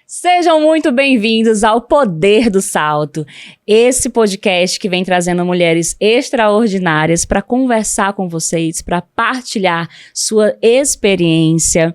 Sejam muito bem-vindos ao Poder do Salto, esse podcast que vem trazendo mulheres extraordinárias para conversar com vocês, para partilhar sua experiência,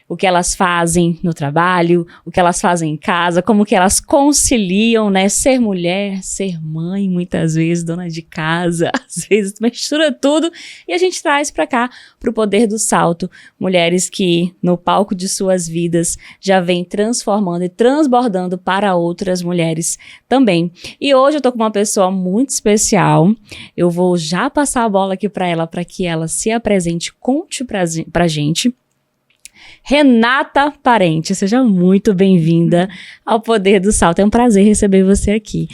o que elas fazem no trabalho, o que elas fazem em casa, como que elas conciliam, né? Ser mulher, ser mãe, muitas vezes, dona de casa, às vezes mistura tudo e a gente traz para cá, para o Poder do Salto, mulheres que no palco de suas vidas já vêm transformando e transbordando para outras mulheres também. E hoje eu tô com uma pessoa muito especial, eu vou já passar a bola aqui para ela, para que ela se apresente, conte pra gente. Renata Parente, seja muito bem-vinda ao Poder do Salto. É um prazer receber você aqui.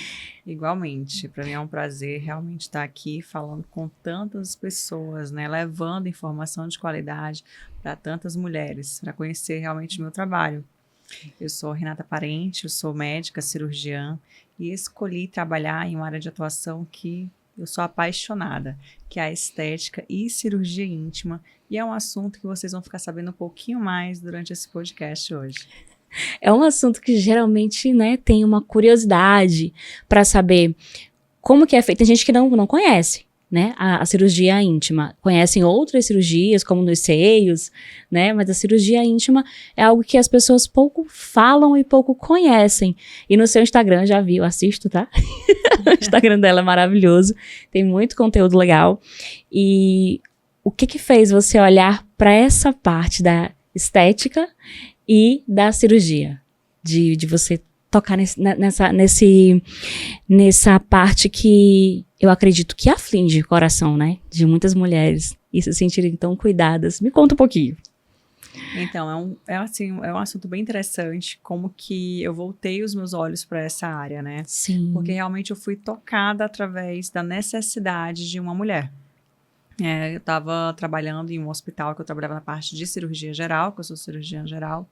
Igualmente, para mim é um prazer realmente estar aqui falando com tantas pessoas, né, levando informação de qualidade para tantas mulheres, para conhecer realmente o meu trabalho. Eu sou Renata Parente, eu sou médica, cirurgiã e escolhi trabalhar em uma área de atuação que eu sou apaixonada, que é a estética e cirurgia íntima, e é um assunto que vocês vão ficar sabendo um pouquinho mais durante esse podcast hoje. É um assunto que geralmente, né, tem uma curiosidade para saber como que é feito. Tem gente que não conhece, né, a cirurgia íntima. Conhecem outras cirurgias, como nos seios, né, mas a cirurgia íntima é algo que as pessoas pouco falam e pouco conhecem. E no seu Instagram, já vi, eu assisto, tá? O Instagram dela é maravilhoso, tem muito conteúdo legal. E o que fez você olhar para essa parte da estética e da cirurgia? De você tocar nessa parte que eu acredito que aflige o coração, né? De muitas mulheres e se sentirem tão cuidadas. Me conta um pouquinho. Então, é um assunto bem interessante, como que eu voltei os meus olhos para essa área, né? Sim. Porque realmente eu fui tocada através da necessidade de uma mulher. Eu estava trabalhando em um hospital que eu trabalhava na parte de cirurgia geral, que eu sou cirurgiã geral,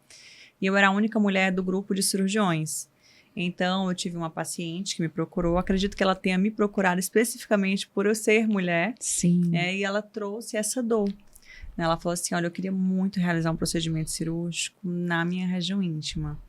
e eu era a única mulher do grupo de cirurgiões. Então, eu tive uma paciente que me procurou, acredito que ela tenha me procurado especificamente por eu ser mulher. Sim. E ela trouxe essa dor. Ela falou assim, olha, eu queria muito realizar um procedimento cirúrgico na minha região íntima.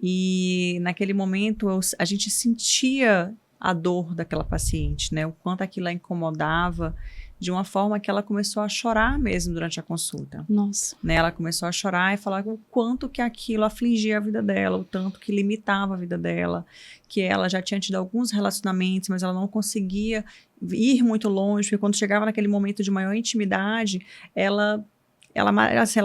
E naquele momento, a gente sentia a dor daquela paciente, né? O quanto aquilo a incomodava, de uma forma que ela começou a chorar mesmo durante a consulta. Nossa. Né? Ela começou a chorar e falar o quanto que aquilo afligia a vida dela, o tanto que limitava a vida dela, que ela já tinha tido alguns relacionamentos, mas ela não conseguia ir muito longe, porque quando chegava naquele momento de maior intimidade, ela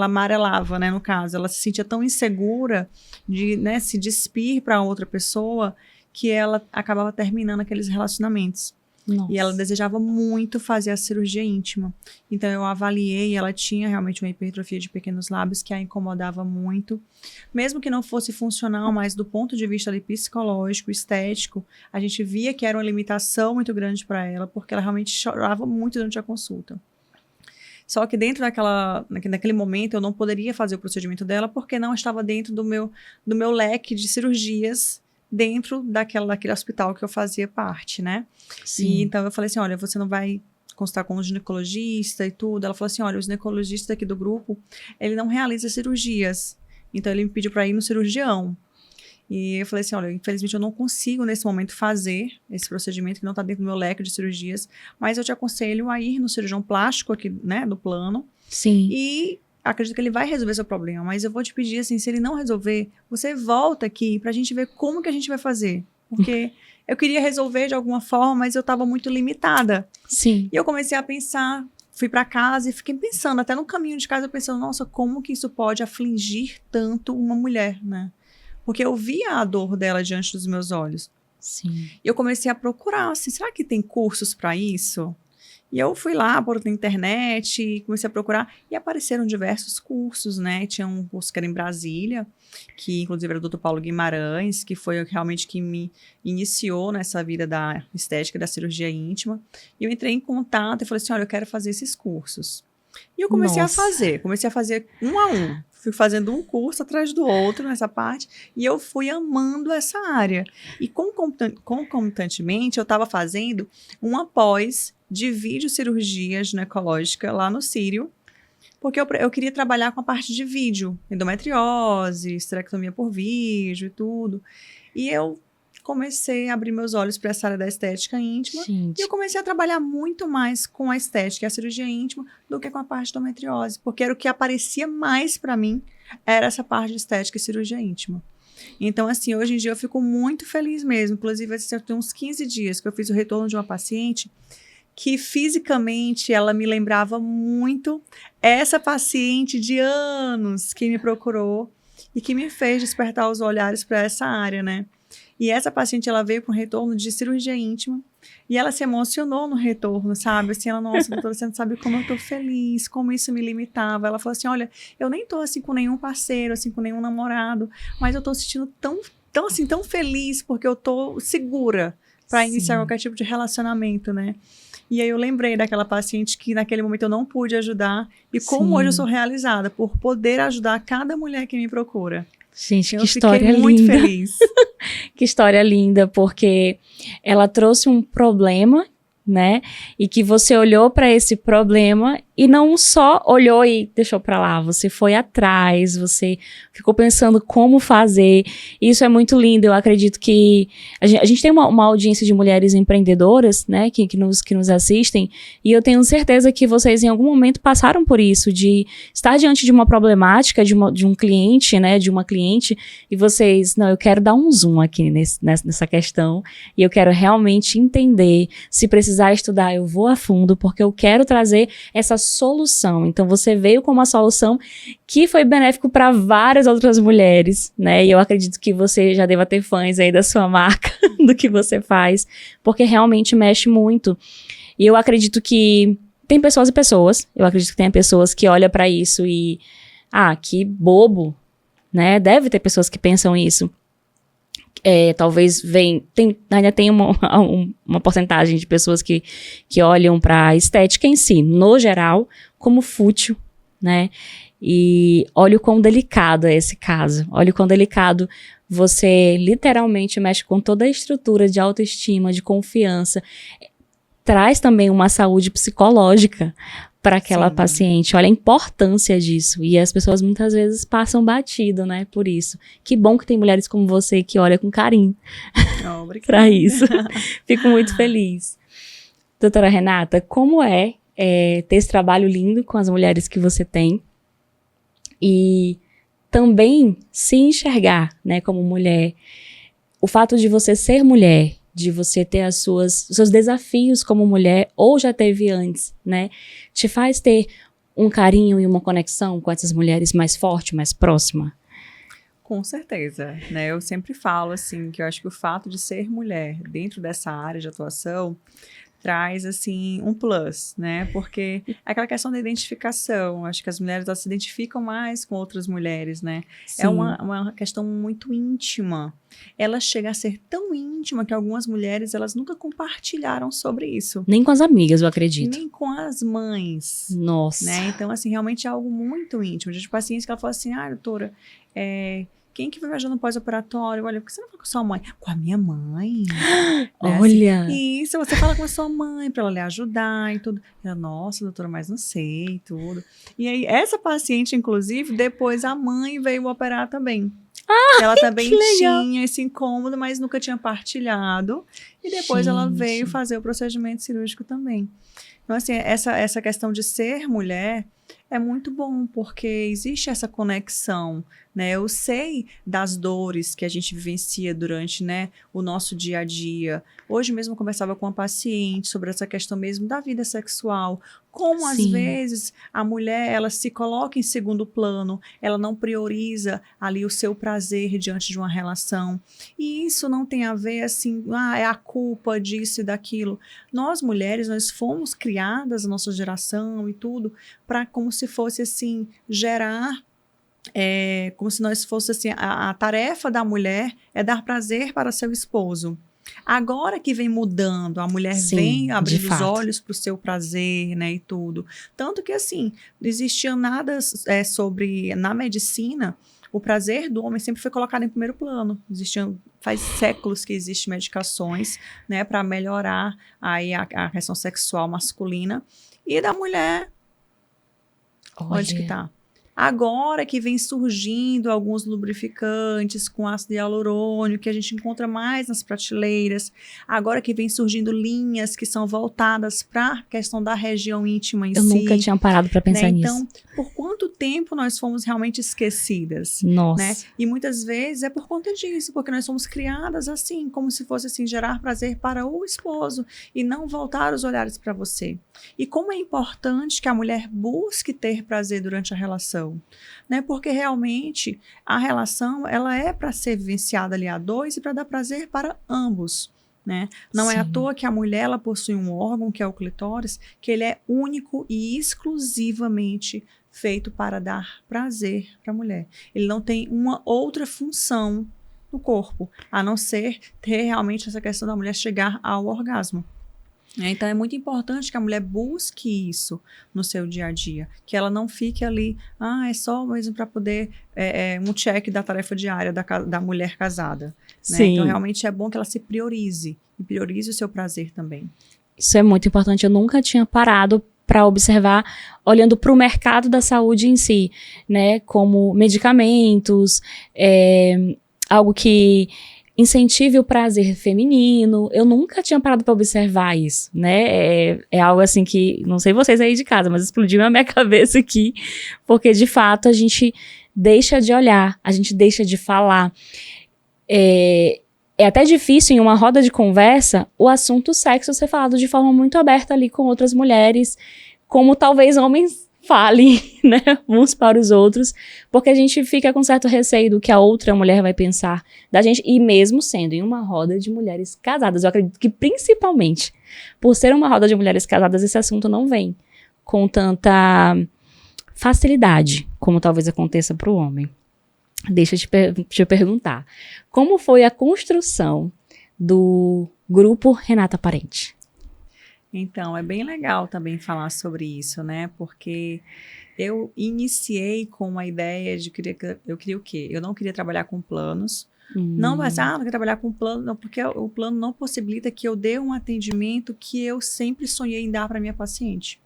amarelava, né, no caso. Ela se sentia tão insegura de, né, se despir para outra pessoa que ela acabava terminando aqueles relacionamentos. Nossa. E ela desejava muito fazer a cirurgia íntima. Então, eu avaliei, ela tinha realmente uma hipertrofia de pequenos lábios que a incomodava muito. Mesmo que não fosse funcional, mas do ponto de vista ali, psicológico, estético, a gente via que era uma limitação muito grande para ela, porque ela realmente chorava muito durante a consulta. Só que dentro naquele momento, eu não poderia fazer o procedimento dela, porque não estava dentro do meu leque de cirurgias dentro daquele hospital que eu fazia parte, né? Sim. E então eu falei assim, olha, você não vai consultar com um ginecologista e tudo? Ela falou assim, olha, o ginecologista aqui do grupo, ele não realiza cirurgias. Então ele me pediu para ir no cirurgião. E eu falei assim, olha, infelizmente eu não consigo nesse momento fazer esse procedimento que não está dentro do meu leque de cirurgias, mas eu te aconselho a ir no cirurgião plástico aqui, né, do plano. Sim. E acredito que ele vai resolver seu problema, mas eu vou te pedir, assim, se ele não resolver, você volta aqui pra gente ver como que a gente vai fazer. Porque eu queria resolver de alguma forma, mas eu tava muito limitada. Sim. E eu comecei a pensar, fui pra casa e fiquei pensando, até no caminho de casa, pensando, nossa, como que isso pode afligir tanto uma mulher, né? Porque eu via a dor dela diante dos meus olhos. Sim. E eu comecei a procurar, assim, será que tem cursos para isso? E eu fui lá por internet e comecei a procurar e apareceram diversos cursos, né? Tinha um curso que era em Brasília, que inclusive era do Dr. Paulo Guimarães, que foi realmente que me iniciou nessa vida da estética e da cirurgia íntima. E eu entrei em contato e falei assim, olha, eu quero fazer esses cursos. E eu comecei a fazer um a um. Fui fazendo um curso atrás do outro nessa parte e eu fui amando essa área. E concomitantemente eu estava fazendo uma pós de videocirurgia ginecológica lá no Sírio. Porque eu queria trabalhar com a parte de vídeo, endometriose, esterectomia por vídeo e tudo. E eu comecei a abrir meus olhos para essa área da estética íntima. Gente. E eu comecei a trabalhar muito mais com a estética e a cirurgia íntima do que com a parte de endometriose. Porque era o que aparecia mais para mim, era essa parte de estética e cirurgia íntima. Então, assim, hoje em dia eu fico muito feliz mesmo. Inclusive, assim, tem uns 15 dias que eu fiz o retorno de uma paciente que fisicamente ela me lembrava muito essa paciente de anos que me procurou e que me fez despertar os olhares para essa área, né? E essa paciente, ela veio com retorno de cirurgia íntima e ela se emocionou no retorno, sabe? Assim, ela, nossa, doutora, você não sabe como eu tô feliz, como isso me limitava. Ela falou assim, olha, eu nem tô assim com nenhum parceiro, assim, com nenhum namorado, mas eu tô sentindo tão feliz porque eu tô segura para iniciar qualquer tipo de relacionamento, né? E aí eu lembrei daquela paciente que naquele momento eu não pude ajudar e como hoje eu sou realizada por poder ajudar cada mulher que me procura. Gente, que história linda. Eu fiquei muito feliz. Que história linda, porque ela trouxe um problema, né? E que você olhou para esse problema e não só olhou e deixou para lá, você foi atrás, você ficou pensando como fazer. Isso é muito lindo. Eu acredito que a gente tem uma audiência de mulheres empreendedoras, né, que nos assistem, e eu tenho certeza que vocês em algum momento passaram por isso, de estar diante de uma problemática de um cliente, né, de uma cliente, e vocês, não, eu quero dar um zoom aqui nessa questão, e eu quero realmente entender. Se precisar estudar, eu vou a fundo, porque eu quero trazer essa solução. Então você veio com uma solução que foi benéfico para várias outras mulheres, né? E eu acredito que você já deva ter fãs aí da sua marca, do que você faz, porque realmente mexe muito. E eu acredito que tem pessoas e pessoas. Eu acredito que tem pessoas que olham para isso e que bobo, né? Deve ter pessoas que pensam isso. Talvez ainda tem uma porcentagem de pessoas que olham para a estética em si, no geral, como fútil, né? E olha o quão delicado é esse caso. Olha o quão delicado você literalmente mexe com toda a estrutura de autoestima, de confiança. Traz também uma saúde psicológica para aquela paciente. Olha a importância disso. E as pessoas muitas vezes passam batido, né, por isso. Que bom que tem mulheres como você que olha com carinho para isso. Fico muito feliz. Doutora Renata, como ter esse trabalho lindo com as mulheres que você tem e também se enxergar, né, como mulher? O fato de você ser mulher, de você ter os seus desafios como mulher, ou já teve antes, né? Te faz ter um carinho e uma conexão com essas mulheres mais forte, mais próxima? Com certeza, né? Eu sempre falo, assim, que eu acho que o fato de ser mulher dentro dessa área de atuação traz, assim, um plus, né? Porque é aquela questão da identificação. Acho que as mulheres, elas se identificam mais com outras mulheres, né? Sim. É uma questão muito íntima. Ela chega a ser tão íntima que algumas mulheres, elas nunca compartilharam sobre isso. Nem com as amigas, eu acredito. Nem com as mães. Nossa. Né? Então, assim, realmente é algo muito íntimo. Já tive pacientes que ela fala assim, doutora, quem que vai me ajudar no pós-operatório? Olha, por que você não fala com a sua mãe? Com a minha mãe. Olha. Assim, isso, você fala com a sua mãe para ela lhe ajudar e tudo. Ela, nossa, doutora, mas não sei e tudo. E aí, essa paciente, inclusive, depois a mãe veio operar também. Ela também tinha esse incômodo, mas nunca tinha partilhado. E depois ela veio fazer o procedimento cirúrgico também. Então, assim, essa questão de ser mulher é muito bom, porque existe essa conexão, né? Eu sei das dores que a gente vivencia durante, né, o nosso dia a dia. Hoje mesmo eu conversava com uma paciente sobre essa questão mesmo da vida sexual. Como, às vezes, a mulher, ela se coloca em segundo plano, ela não prioriza ali o seu prazer diante de uma relação. E isso não tem a ver, assim, é a culpa disso e daquilo. Nós, mulheres, nós fomos criadas, a nossa geração e tudo, para como se fosse, assim, gerar, como se nós fosse, assim, a tarefa da mulher é dar prazer para seu esposo. Agora que vem mudando, a mulher vem abrindo os olhos para o seu prazer, né, e tudo. Tanto que, assim, não existia nada sobre, na medicina, o prazer do homem sempre foi colocado em primeiro plano. Faz séculos que existem medicações, né, para melhorar aí a questão sexual masculina. E da mulher, Onde que tá? Agora que vem surgindo alguns lubrificantes com ácido hialurônico, que a gente encontra mais nas prateleiras. Agora que vem surgindo linhas que são voltadas para a questão da região íntima em si. Eu nunca tinha parado para pensar nisso. Então, por quanto tempo nós fomos realmente esquecidas? Nossa. Né? E muitas vezes é por conta disso, porque nós somos criadas assim, como se fosse assim, gerar prazer para o esposo e não voltar os olhares para você. E como é importante que a mulher busque ter prazer durante a relação. Né? Porque realmente a relação ela é para ser vivenciada ali a dois e para dar prazer para ambos. Né? Não é à toa que a mulher ela possui um órgão, que é o clitóris, que ele é único e exclusivamente feito para dar prazer para a mulher. Ele não tem uma outra função no corpo, a não ser ter realmente essa questão da mulher chegar ao orgasmo. Então, é muito importante que a mulher busque isso no seu dia a dia, que ela não fique ali, é só mesmo para poder, um check da tarefa diária da mulher casada. Né? Então, realmente é bom que ela se priorize, e priorize o seu prazer também. Isso é muito importante, eu nunca tinha parado para observar, olhando para o mercado da saúde em si, né, como medicamentos, algo que incentive o prazer feminino. Eu nunca tinha parado para observar isso, né? É algo assim que, não sei vocês aí de casa, mas explodiu na minha cabeça aqui, porque de fato a gente deixa de olhar, a gente deixa de falar. É até difícil em uma roda de conversa o assunto sexo ser falado de forma muito aberta ali com outras mulheres, como talvez homens falem, né, uns para os outros, porque a gente fica com certo receio do que a outra mulher vai pensar da gente, e mesmo sendo em uma roda de mulheres casadas, eu acredito que principalmente por ser uma roda de mulheres casadas, esse assunto não vem com tanta facilidade, como talvez aconteça para o homem. Deixa eu te perguntar, como foi a construção do grupo Renata Parente? Então, é bem legal também falar sobre isso, né? Porque eu iniciei com a ideia de que eu queria o quê? Eu não queria trabalhar com planos. Não, mas não queria trabalhar com plano, não, porque o plano não possibilita que eu dê um atendimento que eu sempre sonhei em dar para minha paciente.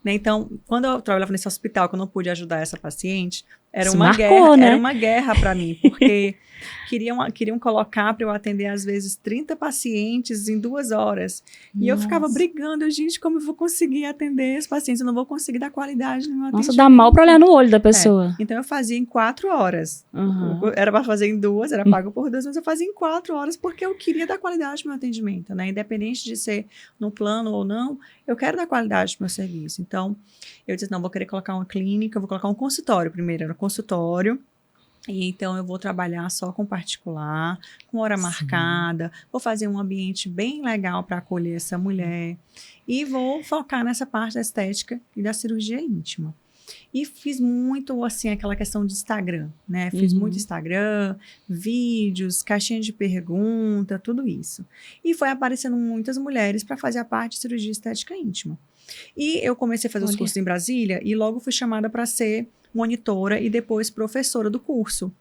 Né? Então, quando eu trabalhava nesse hospital, que eu não pude ajudar essa paciente, era uma guerra, né? Era uma guerra para mim, porque queriam colocar para eu atender, às vezes, 30 pacientes em 2 horas. Nossa. E eu ficava brigando, gente, como eu vou conseguir atender esses pacientes? Eu não vou conseguir dar qualidade no meu atendimento. Nossa, dá mal para olhar no olho da pessoa. Então, eu fazia em 4 horas. Era para fazer em 2, era pago por 2, mas eu fazia em 4 horas, porque eu queria dar qualidade no meu atendimento, né? Independente de ser no plano ou não, eu quero dar qualidade no meu serviço. Então, eu disse, não, vou querer colocar uma clínica, vou colocar um consultório primeiro, era um consultório. E então eu vou trabalhar só com particular, com hora marcada, vou fazer um ambiente bem legal para acolher essa mulher e vou focar nessa parte da estética e da cirurgia íntima. E fiz muito, assim, aquela questão de Instagram, né? Fiz muito Instagram, vídeos, caixinha de pergunta, tudo isso. E foi aparecendo muitas mulheres para fazer a parte de cirurgia estética íntima. E eu comecei a fazer os cursos em Brasília e logo fui chamada para ser monitora e depois professora do curso.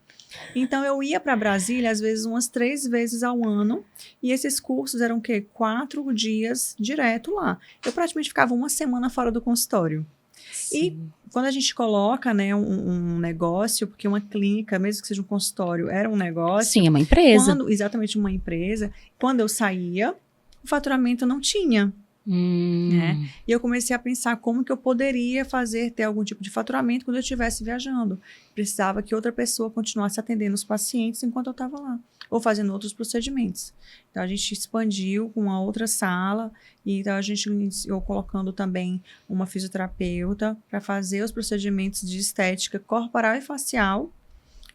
Então, eu ia para Brasília, às vezes, umas 3 vezes ao ano, e esses cursos eram o quê? 4 dias direto lá. Eu praticamente ficava uma semana fora do consultório. Sim. E quando a gente coloca, né, um negócio, porque uma clínica, mesmo que seja um consultório, era um negócio. Sim, é uma empresa. Exatamente, uma empresa. Quando eu saía, o faturamento não tinha. Né? E eu comecei a pensar como que eu poderia ter algum tipo de faturamento quando eu estivesse viajando. Precisava que outra pessoa continuasse atendendo os pacientes enquanto eu estava lá, ou fazendo outros procedimentos. Então, a gente expandiu com uma outra sala, e então a gente iniciou colocando também uma fisioterapeuta para fazer os procedimentos de estética corporal e facial,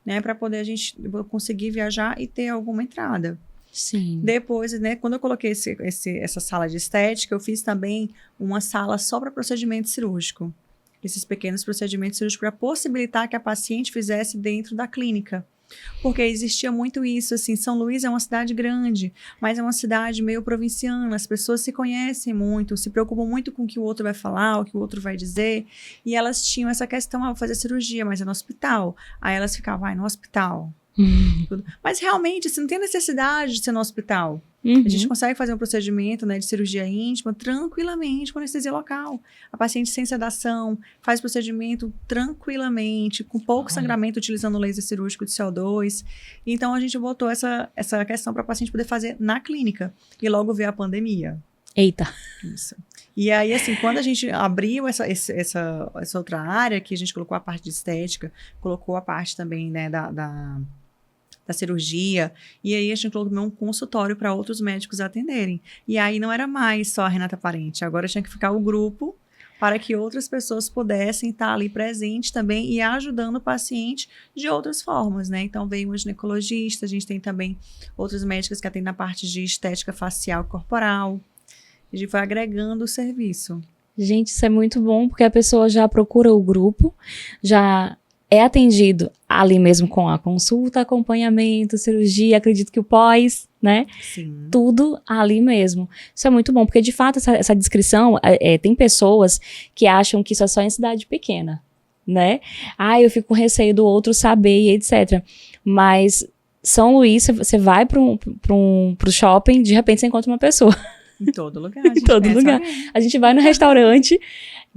né, para poder a gente conseguir viajar e ter alguma entrada. Sim. Depois, né, quando eu coloquei essa sala de estética, eu fiz também uma sala só para procedimento cirúrgico. Esses pequenos procedimentos cirúrgicos para possibilitar que a paciente fizesse dentro da clínica. Porque existia muito isso, assim, São Luís é uma cidade grande, mas é uma cidade meio provinciana, as pessoas se conhecem muito, se preocupam muito com o que o outro vai falar, o que o outro vai dizer, e elas tinham essa questão, vou fazer cirurgia, mas é no hospital. Aí elas ficavam, no hospital. Tudo. Mas realmente, assim, não tem necessidade de ser no hospital. Uhum. A gente consegue fazer um procedimento, né, de cirurgia íntima tranquilamente com anestesia local. A paciente sem sedação faz o procedimento tranquilamente, com pouco sangramento, utilizando o laser cirúrgico de CO2. Então, a gente botou essa questão para a paciente poder fazer na clínica. E logo veio a pandemia. Eita. Isso. E aí, assim, quando a gente abriu essa outra área, que a gente colocou a parte de estética, colocou a parte também, né, da cirurgia, e aí a gente colocou um consultório para outros médicos atenderem. E aí não era mais só a Renata Parente, agora tinha que ficar o grupo para que outras pessoas pudessem estar ali presentes também e ajudando o paciente de outras formas, né? Então veio uma ginecologista, a gente tem também outras médicas que atendem na parte de estética facial e corporal. A gente foi agregando o serviço. Gente, isso é muito bom, porque a pessoa já procura o grupo, já é atendido ali mesmo com a consulta, acompanhamento, cirurgia, acredito que o pós, né? Sim. Tudo ali mesmo. Isso é muito bom, porque de fato essa descrição, tem pessoas que acham que isso é só em cidade pequena, né? Ah, eu fico com receio do outro saber e etc. Mas São Luís, você vai pro shopping, de repente você encontra uma pessoa. Em todo lugar. Em todo lugar. A gente vai no restaurante,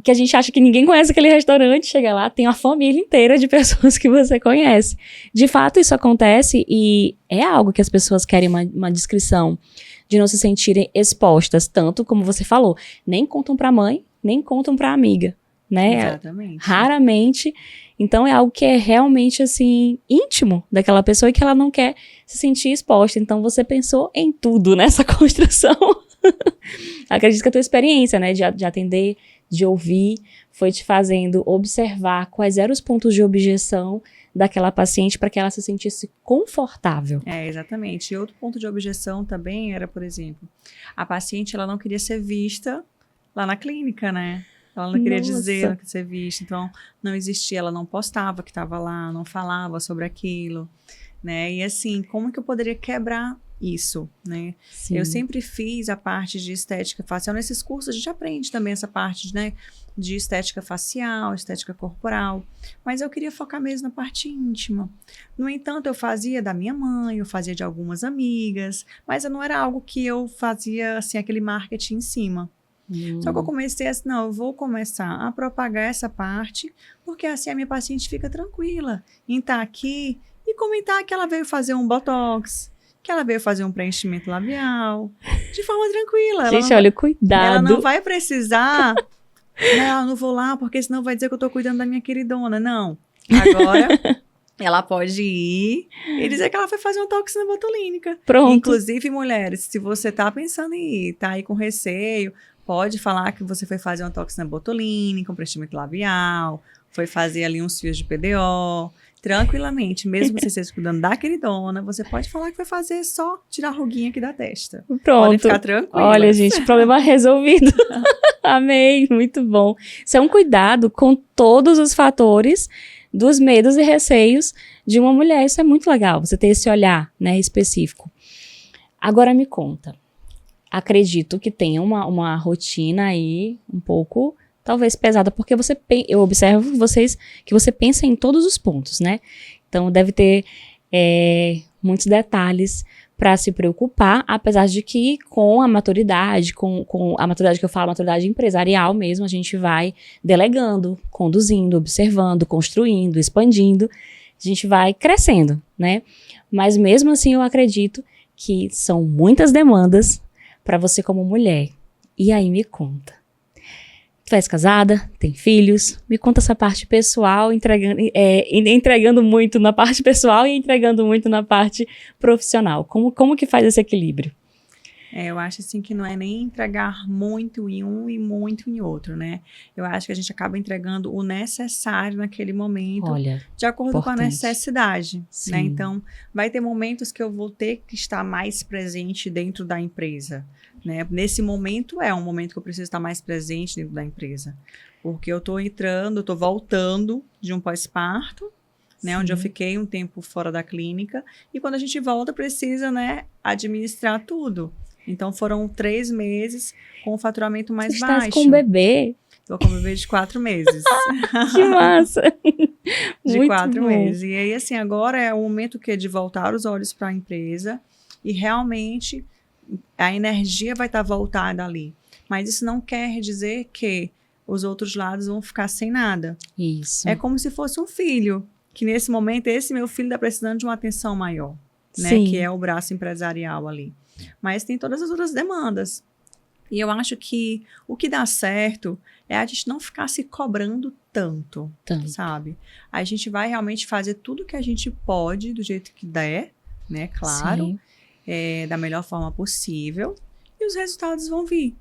que a gente acha que ninguém conhece aquele restaurante, chega lá, tem uma família inteira de pessoas que você conhece. De fato, isso acontece e é algo que as pessoas querem uma descrição de não se sentirem expostas, tanto como você falou, nem contam pra mãe, nem contam pra amiga, né? Exatamente. Raramente. Então, é algo que é realmente, assim, íntimo daquela pessoa e que ela não quer se sentir exposta. Então, você pensou em tudo nessa construção. Acredito que a tua experiência, né, de atender, de ouvir, foi te fazendo observar quais eram os pontos de objeção daquela paciente para que ela se sentisse confortável. Exatamente. E outro ponto de objeção também era, por exemplo, a paciente ela não queria ser vista lá na clínica, né? Ela não queria dizer, não queria ser vista. Então, não existia, ela não postava que estava lá, não falava sobre aquilo, né? E assim, como que eu poderia quebrar isso, né? Sim. Eu sempre fiz a parte de estética facial. Nesses cursos a gente aprende também essa parte, né, de estética facial, estética corporal, mas eu queria focar mesmo na parte íntima. No entanto, eu fazia da minha mãe, eu fazia de algumas amigas, mas não era algo que eu fazia, assim, aquele marketing em cima. Só que eu comecei assim, não, eu vou começar a propagar essa parte, porque assim a minha paciente fica tranquila em estar aqui e comentar que ela veio fazer um botox, que ela veio fazer um preenchimento labial, de forma tranquila. Gente, olha, cuidado. Ela não vai precisar, não, não vou lá, porque senão vai dizer que eu tô cuidando da minha queridona. Não. Agora, ela pode ir e dizer que ela foi fazer uma toxina botulínica. Pronto. Inclusive, mulheres, se você tá pensando em ir, tá aí com receio, pode falar que você foi fazer uma toxina botulínica, um preenchimento labial, foi fazer ali uns fios de PDO. Tranquilamente, mesmo você esteja cuidando da queridona, você pode falar que vai fazer só tirar a ruguinha aqui da testa. Pronto. Pode ficar tranquila. Olha, gente, problema resolvido. Amei, muito bom. Isso é um cuidado com todos os fatores dos medos e receios de uma mulher. Isso é muito legal, você ter esse olhar, né, específico. Agora me conta. Acredito que tenha uma rotina aí um pouco, talvez pesada, porque eu observo vocês que você pensa em todos os pontos, né? Então deve ter muitos detalhes para se preocupar, apesar de que com a maturidade, com a maturidade que eu falo, a maturidade empresarial mesmo, a gente vai delegando, conduzindo, observando, construindo, expandindo, a gente vai crescendo, né? Mas mesmo assim eu acredito que são muitas demandas para você como mulher. E aí me conta. Tu és casada, tem filhos, me conta essa parte pessoal, entregando muito na parte pessoal e entregando muito na parte profissional. Como que faz esse equilíbrio? Eu acho assim que não é nem entregar muito em um e muito em outro, né? Eu acho que a gente acaba entregando o necessário naquele momento, de acordo com a necessidade, né? Então, vai ter momentos que eu vou ter que estar mais presente dentro da empresa, né? Nesse momento é um momento que eu preciso estar mais presente dentro da empresa, porque eu tô voltando de um pós-parto, né, onde eu fiquei um tempo fora da clínica, e quando a gente volta precisa, né, administrar tudo. Então foram 3 meses com o faturamento mais baixo. Você está com um bebê. Tô com o bebê de 4 meses. Que massa! De Muito 4 bom. meses. E aí, assim, agora é o momento de voltar os olhos para a empresa e realmente a energia vai estar voltada ali. Mas isso não quer dizer que os outros lados vão ficar sem nada. Isso. É como se fosse um filho, que nesse momento esse meu filho está precisando de uma atenção maior, né? Sim. Que é o braço empresarial ali. Mas tem todas as outras demandas. E eu acho que o que dá certo é a gente não ficar se cobrando tanto, sabe? A gente vai realmente fazer tudo que a gente pode, do jeito que der, né? Claro, da melhor forma possível. E os resultados vão vir.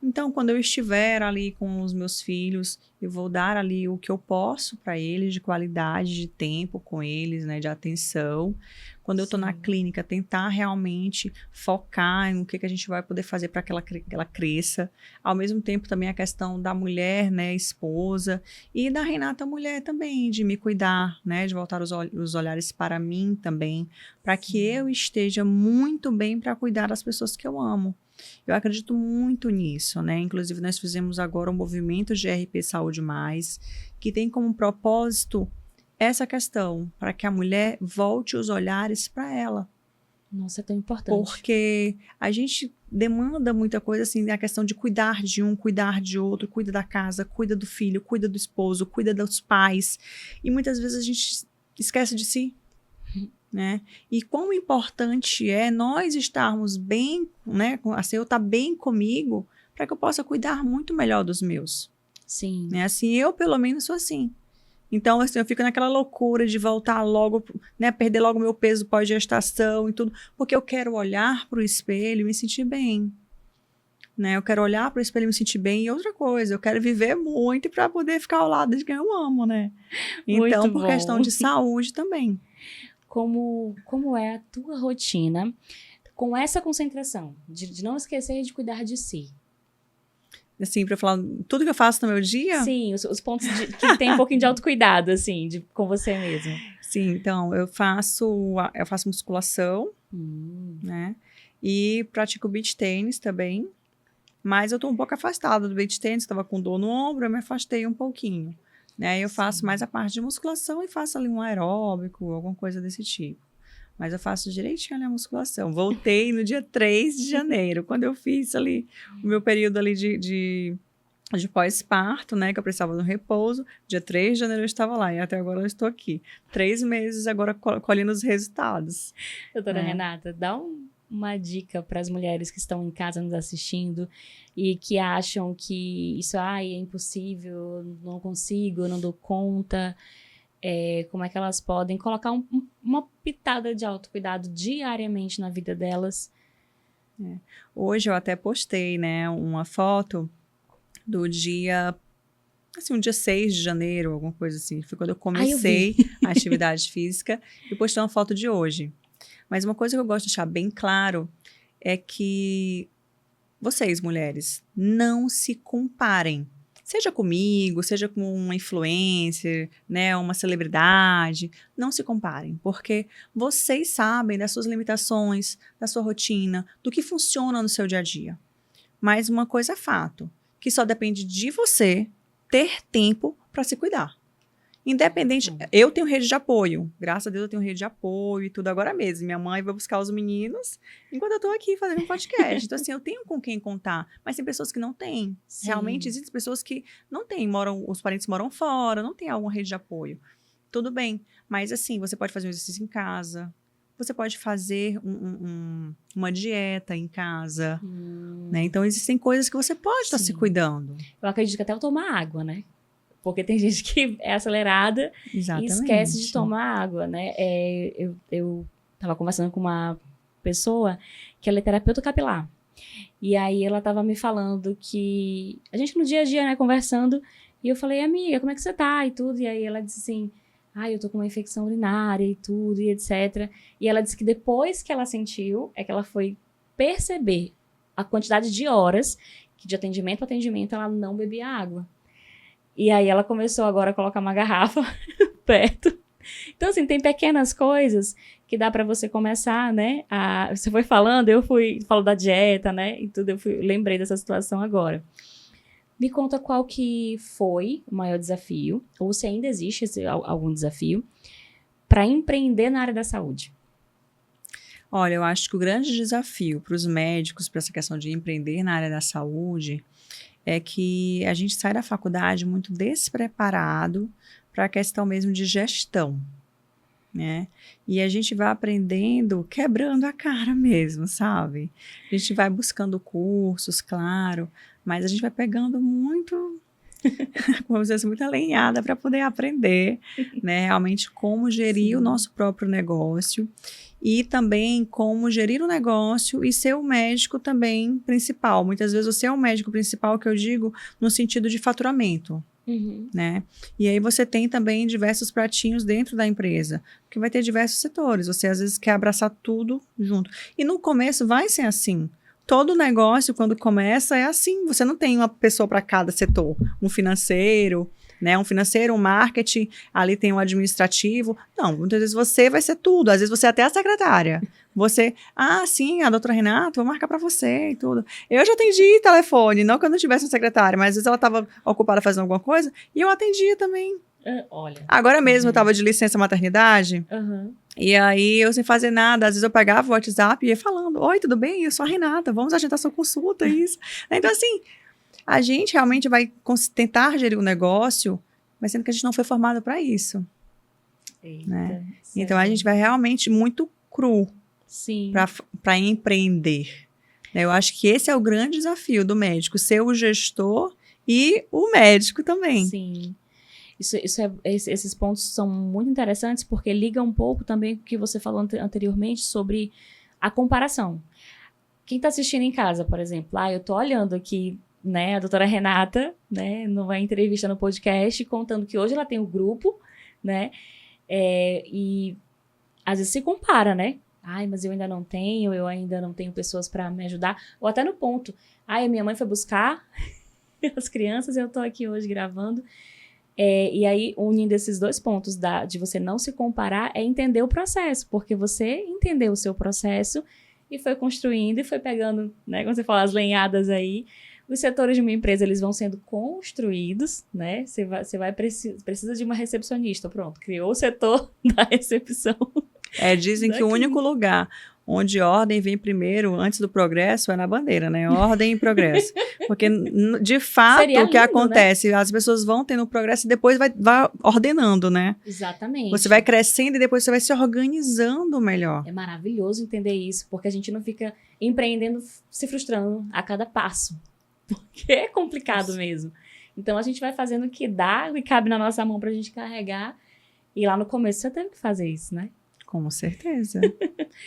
Então, quando eu estiver ali com os meus filhos, eu vou dar ali o que eu posso para eles, de qualidade, de tempo com eles, né, de atenção. Quando eu estou na clínica, tentar realmente focar no que a gente vai poder fazer para que ela cresça. Ao mesmo tempo, também a questão da mulher, né, esposa, e da Renata mulher também, de me cuidar, né, de voltar os olhares para mim também, para que eu esteja muito bem para cuidar das pessoas que eu amo. Eu acredito muito nisso, né? Inclusive, nós fizemos agora um movimento de RP Saúde Mais, que tem como propósito essa questão, para que a mulher volte os olhares para ela. Nossa, é tão importante. Porque a gente demanda muita coisa, assim, a questão de cuidar de um, cuidar de outro, cuida da casa, cuida do filho, cuida do esposo, cuida dos pais. E muitas vezes a gente esquece de si. Né? E quão importante é nós estarmos bem, né? Assim, eu estar bem comigo para que eu possa cuidar muito melhor dos meus. Sim. Né? Assim, eu pelo menos sou assim. Então, assim, eu fico naquela loucura de voltar logo, né? Perder logo meu peso pós-gestação e tudo, porque eu quero olhar para o espelho e me sentir bem. Né? Eu quero olhar para o espelho e me sentir bem. E outra coisa, eu quero viver muito para poder ficar ao lado de quem eu amo, né? Então, Muito por bom. questão de saúde também. Como é a tua rotina com essa concentração de não esquecer de cuidar de si? Assim, para falar tudo que eu faço no meu dia? Sim, os pontos que tem um pouquinho de autocuidado, assim, com você mesmo. Sim, então, eu faço musculação, né? E pratico beach tênis também. Mas eu tô um pouco afastada do beach tênis, estava com dor no ombro, eu me afastei um pouquinho. Né? Eu faço mais a parte de musculação e faço ali um aeróbico, alguma coisa desse tipo. Mas eu faço direitinho ali a musculação. Voltei no dia 3 de janeiro, quando eu fiz ali o meu período ali de pós-parto, né? Que eu precisava de um repouso. Dia 3 de janeiro eu estava lá e até agora eu estou aqui. 3 meses agora colhendo os resultados. Doutora Renata, dá uma dica para as mulheres que estão em casa nos assistindo e que acham que isso é impossível, não consigo, não dou conta. Como é que elas podem colocar uma pitada de autocuidado diariamente na vida delas? Hoje eu até postei, né, uma foto do dia, assim, um dia 6 de janeiro, alguma coisa assim. Foi quando eu comecei a atividade física e postei uma foto de hoje. Mas uma coisa que eu gosto de deixar bem claro é que vocês, mulheres, não se comparem. Seja comigo, seja com uma influencer, né, uma celebridade, não se comparem, porque vocês sabem das suas limitações, da sua rotina, do que funciona no seu dia a dia. Mas uma coisa é fato, que só depende de você ter tempo para se cuidar. Independente, eu tenho rede de apoio, graças a Deus eu tenho rede de apoio e tudo agora mesmo. Minha mãe vai buscar os meninos enquanto eu tô aqui fazendo um podcast. Então, assim, eu tenho com quem contar, mas tem pessoas que não têm. Sim. Realmente existem pessoas que não têm, os parentes moram fora, não tem alguma rede de apoio. Tudo bem, mas assim, você pode fazer um exercício em casa, você pode fazer uma dieta em casa, né? Então, existem coisas que você pode estar se cuidando. Eu acredito que até eu tomar água, né? Porque tem gente que é acelerada e esquece de tomar água, né? Eu estava conversando com uma pessoa que ela é terapeuta capilar. E aí ela estava me falando que... A gente no dia a dia, né, conversando. E eu falei, amiga, como é que você tá? E tudo. E aí ela disse assim, eu tô com uma infecção urinária e tudo, e etc. E ela disse que depois que ela sentiu, é que ela foi perceber a quantidade de horas que de atendimento para atendimento ela não bebia água. E aí ela começou agora a colocar uma garrafa perto. Então, assim, tem pequenas coisas que dá para você começar, né? Você foi falando, falou da dieta, né? E tudo, lembrei dessa situação agora. Me conta qual que foi o maior desafio, ou se ainda existe algum desafio, para empreender na área da saúde. Olha, eu acho que o grande desafio para os médicos, para essa questão de empreender na área da saúde, é que a gente sai da faculdade muito despreparado para a questão mesmo de gestão, né? E a gente vai aprendendo, quebrando a cara mesmo, sabe? A gente vai buscando cursos, claro, mas a gente vai pegando como se fosse muito alinhada para poder aprender, né? Realmente como gerir o nosso próprio negócio e também como gerir o negócio e ser o médico também principal. Muitas vezes você é o médico principal, que eu digo, no sentido de faturamento. Né? E aí você tem também diversos pratinhos dentro da empresa, porque vai ter diversos setores, você às vezes quer abraçar tudo junto. E no começo vai ser assim. Todo negócio, quando começa, é assim. Você não tem uma pessoa para cada setor. Um financeiro, né? Um financeiro, um marketing, ali tem um administrativo. Não, muitas vezes você vai ser tudo. Às vezes você é até a secretária. Você, sim, a doutora Renata, vou marcar para você e tudo. Eu já atendi telefone, não que eu não tivesse uma secretária, mas às vezes ela estava ocupada fazendo alguma coisa e eu atendia também. Olha. Agora mesmo eu estava de licença maternidade. E aí eu sem fazer nada, às vezes eu pegava o WhatsApp e ia falando, oi, tudo bem? Eu sou a Renata, vamos agendar sua consulta, isso. Então assim, a gente realmente vai tentar gerir o negócio, mas sendo que a gente não foi formado para isso. Né? Então a gente vai realmente muito cru para empreender. Eu acho que esse é o grande desafio do médico, ser o gestor e o médico também. Sim. Esses pontos são muito interessantes porque liga um pouco também com o que você falou anteriormente sobre a comparação. Quem está assistindo em casa, por exemplo, eu estou olhando aqui, né, a doutora Renata, né, numa entrevista no podcast, contando que hoje ela tem um grupo, né, e às vezes se compara, né? Mas eu ainda não tenho pessoas para me ajudar. Ou até no ponto, a minha mãe foi buscar as crianças e eu estou aqui hoje gravando. E aí, unindo esses dois pontos de você não se comparar, é entender o processo, porque você entendeu o seu processo e foi construindo e foi pegando, né, como você fala, as lenhadas aí. Os setores de uma empresa, eles vão sendo construídos, né? Precisa de uma recepcionista, pronto, criou o setor da recepção. Dizem que o único lugar onde ordem vem primeiro, antes do progresso, é na bandeira, né? Ordem e progresso. Porque, de fato, o que acontece, né? As pessoas vão tendo progresso e depois vai ordenando, né? Exatamente. Você vai crescendo e depois você vai se organizando melhor. É maravilhoso entender isso, porque a gente não fica empreendendo, se frustrando a cada passo. Porque é complicado mesmo. Então, a gente vai fazendo o que dá e cabe na nossa mão pra gente carregar. E lá no começo, você teve que fazer isso, né? Com certeza.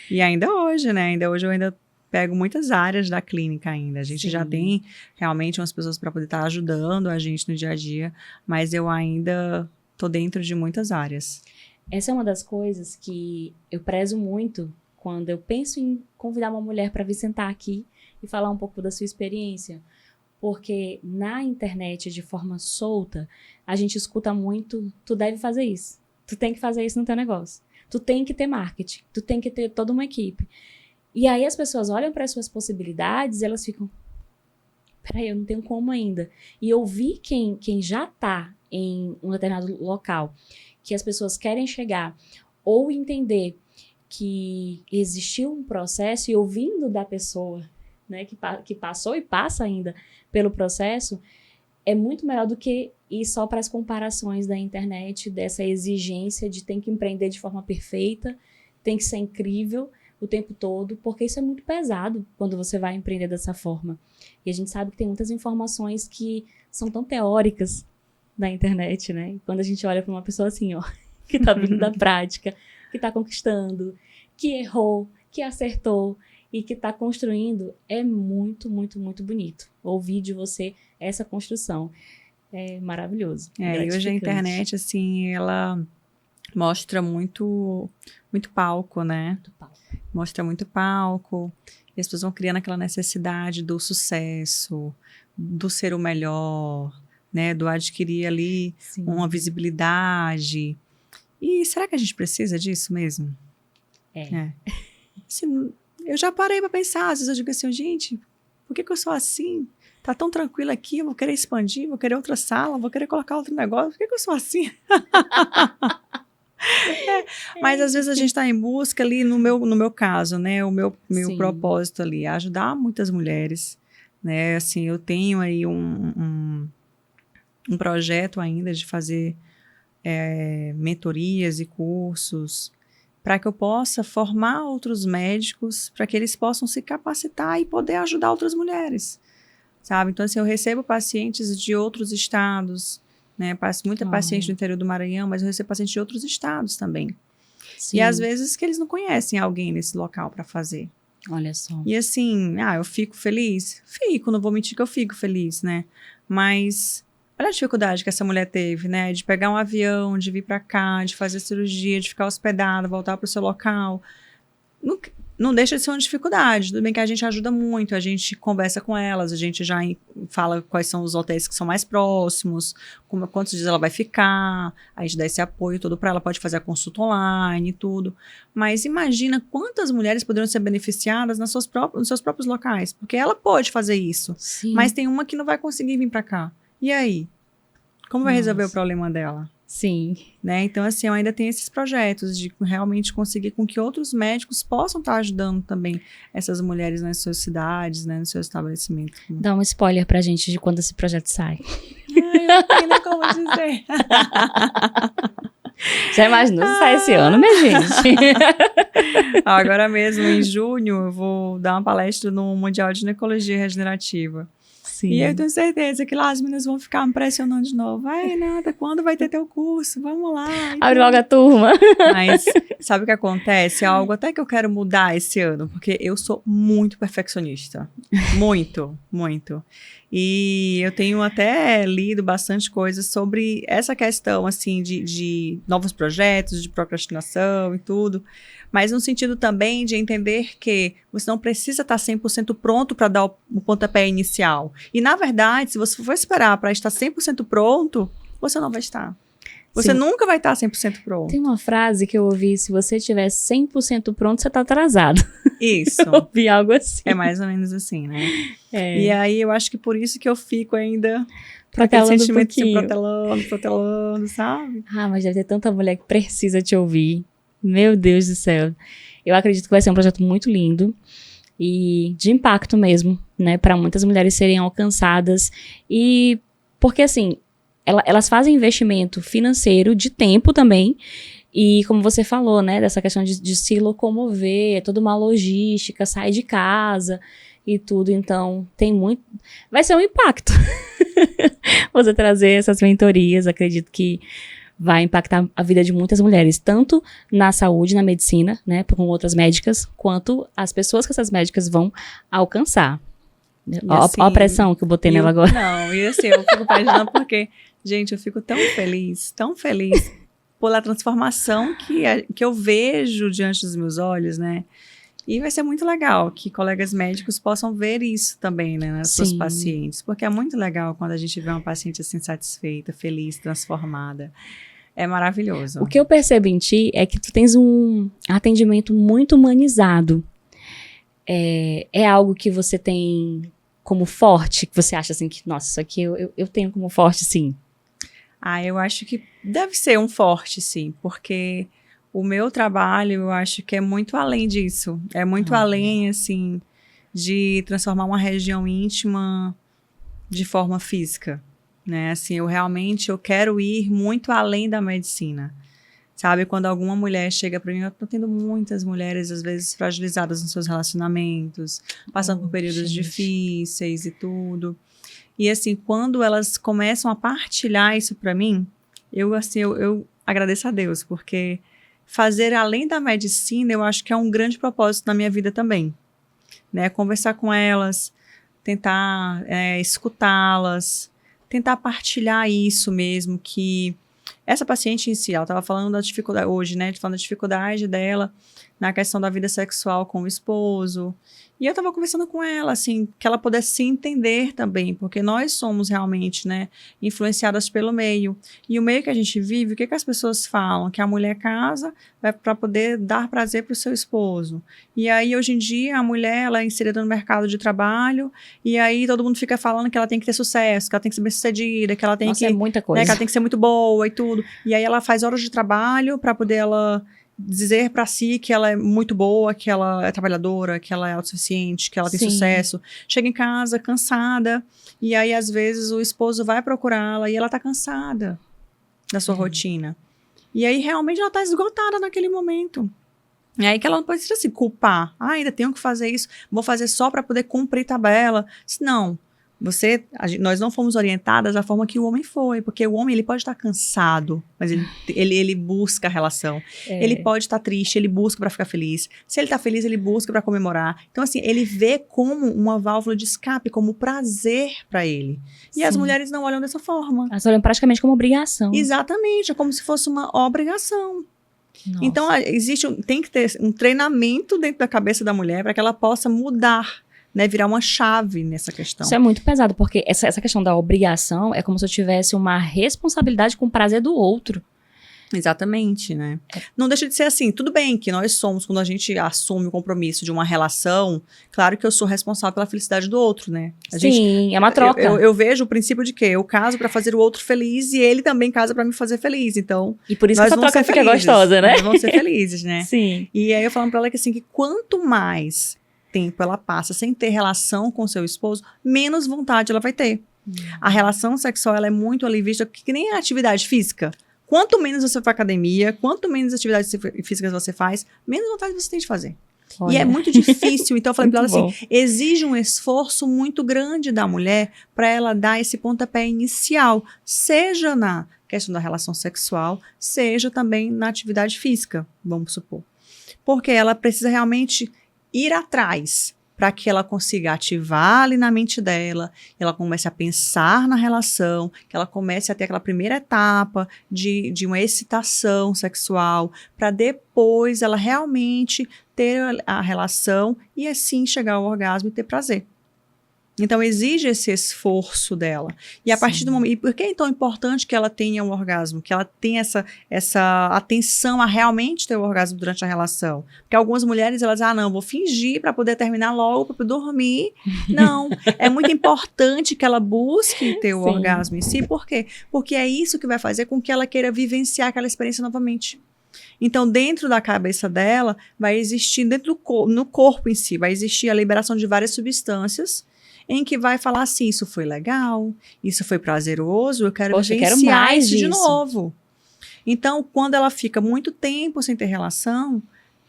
E ainda hoje, né? Ainda hoje eu ainda pego muitas áreas da clínica ainda. A gente já tem realmente umas pessoas para poder estar ajudando a gente no dia a dia, mas eu ainda tô dentro de muitas áreas. Essa é uma das coisas que eu prezo muito quando eu penso em convidar uma mulher para vir sentar aqui e falar um pouco da sua experiência. Porque na internet, de forma solta, a gente escuta muito, tu deve fazer isso, tu tem que fazer isso no teu negócio. Tu tem que ter marketing, tu tem que ter toda uma equipe. E aí as pessoas olham para as suas possibilidades e elas ficam, peraí, eu não tenho como ainda. E ouvir quem já está em um determinado local, que as pessoas querem chegar, ou entender que existiu um processo e ouvindo da pessoa, né, que passou e passa ainda pelo processo, é muito melhor do que ir só para as comparações da internet, dessa exigência de tem que empreender de forma perfeita, tem que ser incrível o tempo todo, porque isso é muito pesado quando você vai empreender dessa forma. E a gente sabe que tem muitas informações que são tão teóricas da internet, né? E quando a gente olha para uma pessoa assim, que tá vindo da prática, que tá conquistando, que errou, que acertou e que tá construindo, é muito, muito, muito bonito ouvir de você essa construção. É maravilhoso. E hoje a internet, assim, ela mostra muito palco, né? Muito palco. Mostra muito palco. E as pessoas vão criando aquela necessidade do sucesso, do ser o melhor, né? Do adquirir ali uma visibilidade. E será que a gente precisa disso mesmo? Assim, eu já parei para pensar, às vezes eu digo assim, gente, Por que eu sou assim? Tá tão tranquilo aqui, eu vou querer expandir, vou querer outra sala, vou querer colocar outro negócio. Por que eu sou assim? Mas às vezes a gente está em busca ali, no meu caso, né? O meu propósito ali, é ajudar muitas mulheres, né? Assim, eu tenho aí um projeto ainda de fazer mentorias e cursos para que eu possa formar outros médicos, para que eles possam se capacitar e poder ajudar outras mulheres, sabe? Então, assim, eu recebo pacientes de outros estados, né? Muita paciente do interior do Maranhão, mas eu recebo pacientes de outros estados também. Sim. E às vezes que eles não conhecem alguém nesse local para fazer. Olha só. E assim, eu fico feliz? Fico, não vou mentir que eu fico feliz, né? Mas olha a dificuldade que essa mulher teve, né? De pegar um avião, de vir para cá, de fazer cirurgia, de ficar hospedada, voltar para o seu local. Não deixa de ser uma dificuldade. Tudo bem que a gente ajuda muito, a gente conversa com elas, a gente já fala quais são os hotéis que são mais próximos, quantos dias ela vai ficar, a gente dá esse apoio todo para ela, pode fazer a consulta online e tudo. Mas imagina quantas mulheres poderiam ser beneficiadas nos seus próprios locais, porque ela pode fazer isso. Sim. Mas tem uma que não vai conseguir vir para cá. E aí? Como vai resolver o problema dela? Sim. Né? Então, assim, eu ainda tenho esses projetos de realmente conseguir com que outros médicos possam estar ajudando também essas mulheres nas suas cidades, né, no seu estabelecimento. Dá um spoiler pra gente de quando esse projeto sai. Ai, eu não tenho nem como dizer. Já imaginou se sai esse ano, minha gente? Agora mesmo, em junho, eu vou dar uma palestra no Mundial de Ginecologia Regenerativa. Sim. E eu tenho certeza que lá as meninas vão ficar me pressionando de novo. Ai, Nata, quando vai ter teu curso? Vamos lá. Abre logo a turma. Mas sabe o que acontece? É algo até que eu quero mudar esse ano, porque eu sou muito perfeccionista. Muito, muito. E eu tenho até lido bastante coisas sobre essa questão, assim, de novos projetos, de procrastinação e tudo. Mas no sentido também de entender que você não precisa estar 100% pronto para dar o pontapé inicial. E, na verdade, se você for esperar para estar 100% pronto, você não vai estar. Você nunca vai estar 100% pronto. Tem uma frase que eu ouvi, se você estiver 100% pronto, você está atrasado. Isso. Eu ouvi algo assim. É mais ou menos assim, né? E aí, eu acho que por isso que eu fico ainda... Protelando sentimento um pouquinho. De protelando, sabe? Mas deve ter tanta mulher que precisa te ouvir. Meu Deus do céu. Eu acredito que vai ser um projeto muito lindo e de impacto mesmo, né? Para muitas mulheres serem alcançadas. E porque, assim, elas fazem investimento financeiro, de tempo também. E como você falou, né? Dessa questão de se locomover, toda uma logística, sair de casa e tudo. Então, tem muito... Vai ser um impacto. Você trazer essas mentorias, acredito que vai impactar a vida de muitas mulheres, tanto na saúde, na medicina, né, com outras médicas, quanto as pessoas que essas médicas vão alcançar. Ó a pressão que eu botei nela agora. Não, e assim, eu fico imaginando porque, gente, eu fico tão feliz pela transformação que eu vejo diante dos meus olhos, né? E vai ser muito legal que colegas médicos possam ver isso também, né, nas suas pacientes. Porque é muito legal quando a gente vê uma paciente assim satisfeita, feliz, transformada. É maravilhoso. O que eu percebo em ti é que tu tens um atendimento muito humanizado. É algo que você tem como forte, que você acha assim que, nossa, isso aqui eu tenho como forte, sim. Eu acho que deve ser um forte, sim, porque... O meu trabalho, eu acho que é muito além disso. É muito além, assim, de transformar uma região íntima de forma física, né? Assim, eu quero ir muito além da medicina. Sabe, quando alguma mulher chega para mim, eu tô tendo muitas mulheres, às vezes, fragilizadas nos seus relacionamentos, passando por períodos difíceis e tudo. E, assim, quando elas começam a partilhar isso para mim, eu agradeço a Deus, porque... Fazer além da medicina, eu acho que é um grande propósito na minha vida também, né? Conversar com elas, tentar escutá-las, tentar partilhar isso mesmo, que essa paciente em si, ela estava falando da dificuldade hoje, né? Falando da dificuldade dela na questão da vida sexual com o esposo. E eu estava conversando com ela, assim, que ela pudesse se entender também, porque nós somos realmente, né, influenciadas pelo meio. E o meio que a gente vive, o que as pessoas falam? Que a mulher casa para poder dar prazer para o seu esposo. E aí, hoje em dia, a mulher, ela é inserida no mercado de trabalho, e aí todo mundo fica falando que ela tem que ter sucesso, que ela tem que ser bem-sucedida, que ela tem é muita coisa. Né, que ela tem que ser muito boa e tudo. E aí ela faz horas de trabalho para poder ela dizer para si que ela é muito boa, que ela é trabalhadora, que ela é autossuficiente, que ela tem sucesso. Chega em casa cansada, e aí às vezes o esposo vai procurá-la e ela tá cansada da sua rotina. E aí realmente ela tá esgotada naquele momento. E aí que ela não pode se culpar. Ainda tenho que fazer isso, vou fazer só para poder cumprir tabela. Não. Nós não fomos orientadas da forma que o homem foi, porque o homem ele pode estar cansado, mas ele busca a relação. Ele pode estar triste, ele busca para ficar feliz. Se ele está feliz, ele busca para comemorar. Então, assim, ele vê como uma válvula de escape, como prazer para ele. E as mulheres não olham dessa forma. Elas olham praticamente como obrigação. Exatamente, é como se fosse uma obrigação. Nossa. Então, tem que ter um treinamento dentro da cabeça da mulher para que ela possa mudar, né, virar uma chave nessa questão. Isso é muito pesado, porque essa questão da obrigação é como se eu tivesse uma responsabilidade com o prazer do outro. Exatamente, né? Não deixa de ser assim, tudo bem que nós somos, quando a gente assume o compromisso de uma relação, claro que eu sou responsável pela felicidade do outro, né? É uma troca. Eu vejo o princípio de que eu caso pra fazer o outro feliz e ele também casa pra me fazer feliz, então... E por isso que essa troca fica gostosa, né? Nós vamos ser felizes, né? Sim. E aí eu falando pra ela que assim, que quanto mais tempo ela passa sem ter relação com seu esposo, menos vontade ela vai ter. A relação sexual, ela é muito ali vista que nem a atividade física. Quanto menos você vai pra academia, quanto menos atividades físicas você faz, menos vontade você tem de fazer. Olha. E é muito difícil. Então eu falei pra ela assim, exige um esforço muito grande da mulher para ela dar esse pontapé inicial, seja na questão da relação sexual, seja também na atividade física, vamos supor. Porque ela precisa realmente ir atrás para que ela consiga ativar ali na mente dela, ela comece a pensar na relação, que ela comece a ter aquela primeira etapa de uma excitação sexual, para depois ela realmente ter a relação e assim chegar ao orgasmo e ter prazer. Então, exige esse esforço dela. E a partir do momento... E por que é tão importante que ela tenha um orgasmo? Que ela tenha essa atenção a realmente ter o orgasmo durante a relação? Porque algumas mulheres, elas não, vou fingir para poder terminar logo, para poder dormir. Não. É muito importante que ela busque ter o orgasmo em si. Por quê? Porque é isso que vai fazer com que ela queira vivenciar aquela experiência novamente. Então, dentro da cabeça dela, vai existir, no corpo em si, vai existir a liberação de várias substâncias em que vai falar assim, isso foi legal, isso foi prazeroso, eu quero vivenciar mais isso de novo. Então, quando ela fica muito tempo sem ter relação,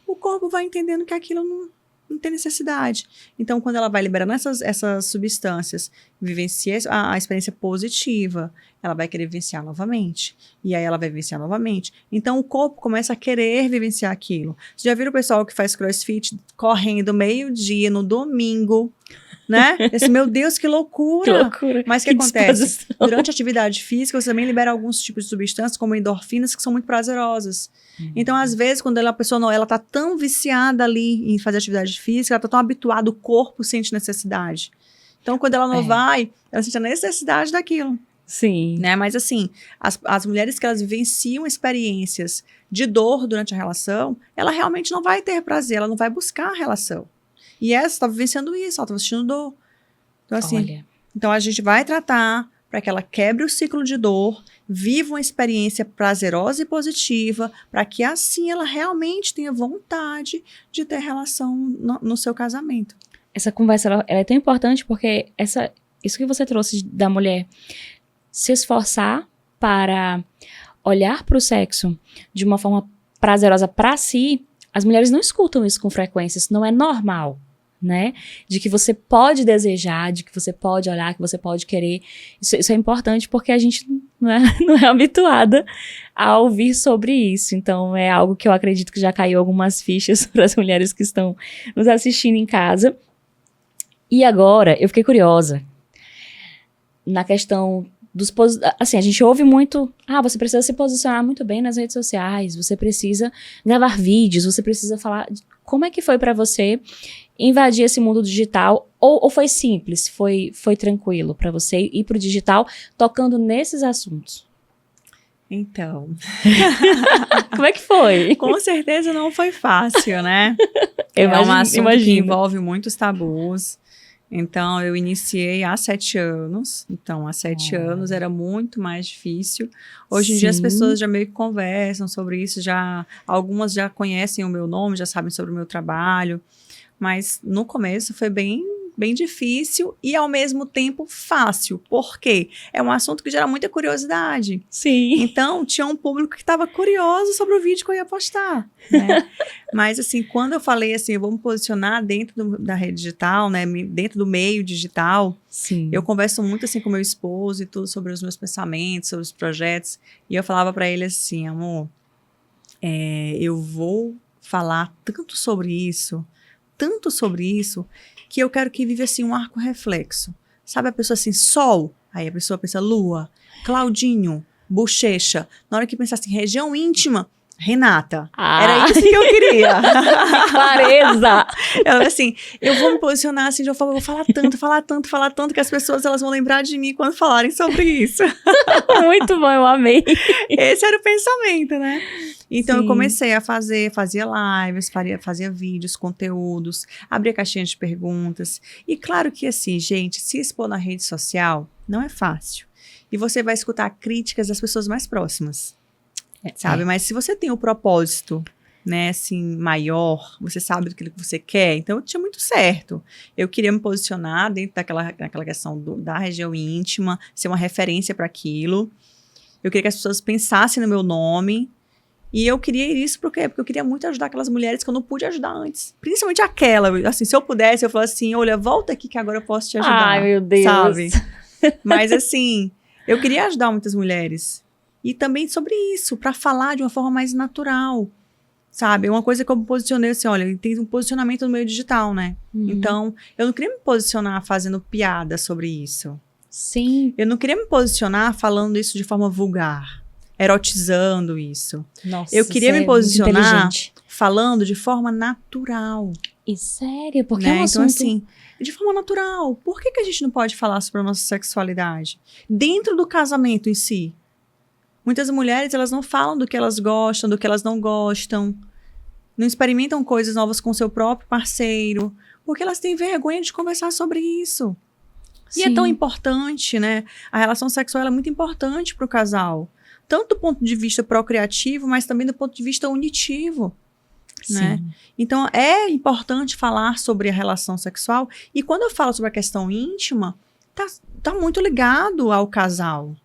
o corpo vai entendendo que aquilo não tem necessidade. Então, quando ela vai liberando essas substâncias, vivencia a experiência positiva, ela vai querer vivenciar novamente. E aí ela vai vivenciar novamente. Então, o corpo começa a querer vivenciar aquilo. Vocês já viram o pessoal que faz crossfit correndo meio-dia no domingo, né? Meu Deus, que loucura! Que loucura! Mas o que acontece? Durante a atividade física, você também libera alguns tipos de substâncias, como endorfinas, que são muito prazerosas. Então, às vezes, quando a pessoa ela tá tão viciada ali em fazer atividade física, ela tá tão habituada, o corpo sente necessidade. Então, quando ela não vai, ela sente a necessidade daquilo. Sim. Né? Mas assim, as mulheres que elas vivenciam experiências de dor durante a relação, ela realmente não vai ter prazer, ela não vai buscar a relação. E essa está vivenciando isso, ela está sentindo dor. Então, assim, então a gente vai tratar para que ela quebre o ciclo de dor, viva uma experiência prazerosa e positiva, para que assim ela realmente tenha vontade de ter relação no seu casamento. Essa conversa ela é tão importante porque isso que você trouxe da mulher se esforçar para olhar para o sexo de uma forma prazerosa para si, as mulheres não escutam isso com frequência, isso não é normal, né? De que você pode desejar, de que você pode olhar, que você pode querer. Isso é importante porque a gente não é habituada a ouvir sobre isso. Então, é algo que eu acredito que já caiu algumas fichas para as mulheres que estão nos assistindo em casa. E agora, eu fiquei curiosa na questão assim, a gente ouve muito, você precisa se posicionar muito bem nas redes sociais, você precisa gravar vídeos, você precisa falar. Como é que foi pra você invadir esse mundo digital? Ou foi simples, foi tranquilo pra você ir pro digital tocando nesses assuntos? Então, como é que foi? Com certeza não foi fácil, né? É um assunto que envolve muitos tabus. Então, eu iniciei há 7 anos. Então, há 7 anos era muito mais difícil. Hoje em dia, as pessoas já meio que conversam sobre isso. Algumas já conhecem o meu nome, já sabem sobre o meu trabalho. Mas, no começo, foi bem difícil e, ao mesmo tempo, fácil. Por quê? É um assunto que gera muita curiosidade. Sim. Então, tinha um público que estava curioso sobre o vídeo que eu ia postar, né? Mas, assim, quando eu falei assim, eu vou me posicionar dentro da rede digital, né? Dentro do meio digital, sim, eu converso muito, assim, com meu esposo e tudo sobre os meus pensamentos, sobre os projetos. E eu falava para ele assim, amor, eu vou falar tanto sobre isso, que eu quero que viva assim um arco reflexo. Sabe a pessoa assim, sol, aí a pessoa pensa lua, Claudinho, bochecha. Na hora que pensar assim, região íntima, Renata. Era isso que eu queria. Que clareza! Ela assim, eu vou me posicionar assim, eu vou falar tanto, que as pessoas elas vão lembrar de mim quando falarem sobre isso. Muito bom, eu amei. Esse era o pensamento, né? Então, Sim. Eu comecei a fazia lives, fazia vídeos, conteúdos, abria caixinha de perguntas. E claro que assim, gente, se expor na rede social não é fácil. E você vai escutar críticas das pessoas mais próximas, sabe? Mas se você tem o propósito, né, assim, maior, você sabe do que você quer, então tinha muito certo. Eu queria me posicionar dentro daquela questão da região íntima, ser uma referência para aquilo. Eu queria que as pessoas pensassem no meu nome. E eu queria isso por quê? Porque eu queria muito ajudar aquelas mulheres que eu não pude ajudar antes. Principalmente aquela, assim, se eu pudesse, eu falasse assim, olha, volta aqui que agora eu posso te ajudar. Ai, meu Deus. Sabe? Mas assim, eu queria ajudar muitas mulheres. E também sobre isso, para falar de uma forma mais natural, sabe? Uma coisa que eu me posicionei assim, olha, tem um posicionamento no meio digital, né? Então, eu não queria me posicionar fazendo piada sobre isso. Sim. Eu não queria me posicionar falando isso de forma vulgar, erotizando isso. Nossa, eu queria me posicionar falando de forma natural. E sério? Porque né? é um assunto... Então, assim, de forma natural. Por que a gente não pode falar sobre a nossa sexualidade? Dentro do casamento em si. Muitas mulheres, elas não falam do que elas gostam, do que elas não gostam. Não experimentam coisas novas com seu próprio parceiro. Porque elas têm vergonha de conversar sobre isso. Sim. E é tão importante, né? A relação sexual é muito importante para o casal. Tanto do ponto de vista procriativo, mas também do ponto de vista unitivo. Né? Então, é importante falar sobre a relação sexual. E quando eu falo sobre a questão íntima, tá muito ligado ao casal.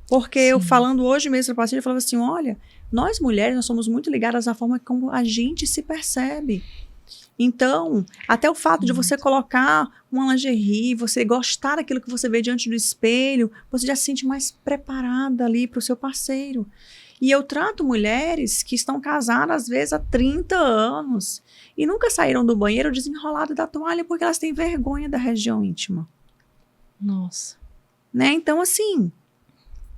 Porque eu falando hoje mesmo para a paciente, eu falava assim, olha, nós mulheres, nós somos muito ligadas à forma como a gente se percebe. Então, até o fato de você colocar uma lingerie, você gostar daquilo que você vê diante do espelho, você já se sente mais preparada ali para o seu parceiro. E eu trato mulheres que estão casadas, às vezes, há 30 anos e nunca saíram do banheiro desenrolado da toalha porque elas têm vergonha da região íntima. Nossa. Né? Então, assim...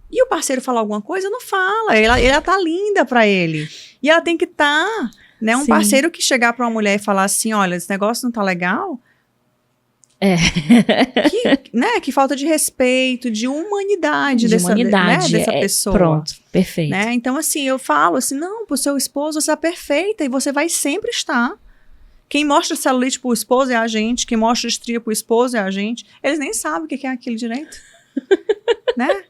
E o parceiro falar alguma coisa, não fala. Ela tá linda pra ele. E ela tem que estar... né? Um parceiro que chegar pra uma mulher e falar assim, olha, esse negócio não tá legal... Que falta de respeito, de humanidade, dessa pessoa. Pronto, perfeito. Né? Então, assim, eu falo assim, não, pro seu esposo você tá perfeita e você vai sempre estar. Quem mostra celulite pro esposo é a gente, quem mostra estria pro esposo é a gente. Eles nem sabem o que é aquilo direito. Né?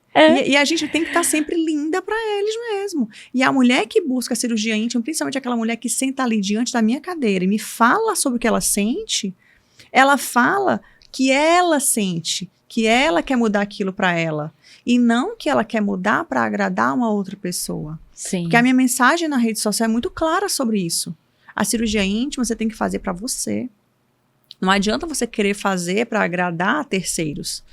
E a gente tem que estar sempre linda para eles mesmo. E a mulher que busca a cirurgia íntima, principalmente aquela mulher que senta ali diante da minha cadeira e me fala sobre o que ela sente, ela fala que ela sente, que ela quer mudar aquilo para ela. E não que ela quer mudar para agradar uma outra pessoa. Sim. Porque a minha mensagem na rede social é muito clara sobre isso. A cirurgia íntima você tem que fazer para você. Não adianta você querer fazer para agradar a terceiros.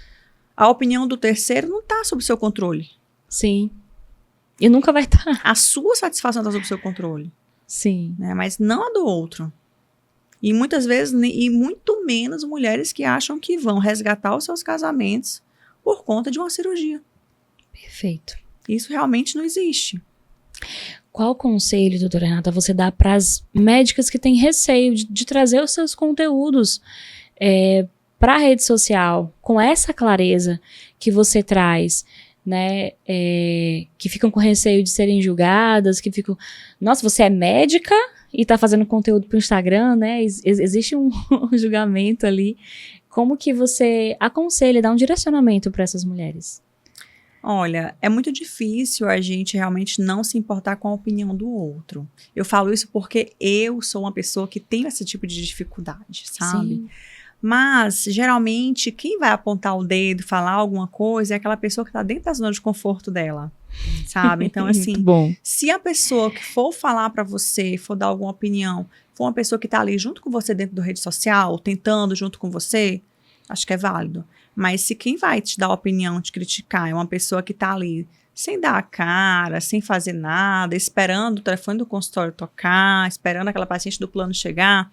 A opinião do terceiro não está sob seu controle. Sim. E nunca vai estar. A sua satisfação está sob seu controle. Sim. Né? Mas não a do outro. E muitas vezes, e muito menos mulheres que acham que vão resgatar os seus casamentos por conta de uma cirurgia. Perfeito. Isso realmente não existe. Qual conselho, doutora Renata, você dá para as médicas que têm receio de trazer os seus conteúdos para a rede social com essa clareza que você traz, né? Que ficam com receio de serem julgadas, que ficam... Nossa, você é médica e está fazendo conteúdo para o Instagram, né? Existe um julgamento ali. Como que você aconselha, dá um direcionamento para essas mulheres? Olha, é muito difícil a gente realmente não se importar com a opinião do outro. Eu falo isso porque eu sou uma pessoa que tem esse tipo de dificuldade, sabe? Sim. Mas, geralmente, quem vai apontar o dedo e falar alguma coisa é aquela pessoa que está dentro da zona de conforto dela, sabe? Então, assim, se a pessoa que for falar para você, for dar alguma opinião, for uma pessoa que está ali junto com você dentro da rede social, tentando junto com você, acho que é válido. Mas se quem vai te dar a opinião, te criticar, é uma pessoa que está ali sem dar a cara, sem fazer nada, esperando o telefone do consultório tocar, esperando aquela paciente do plano chegar,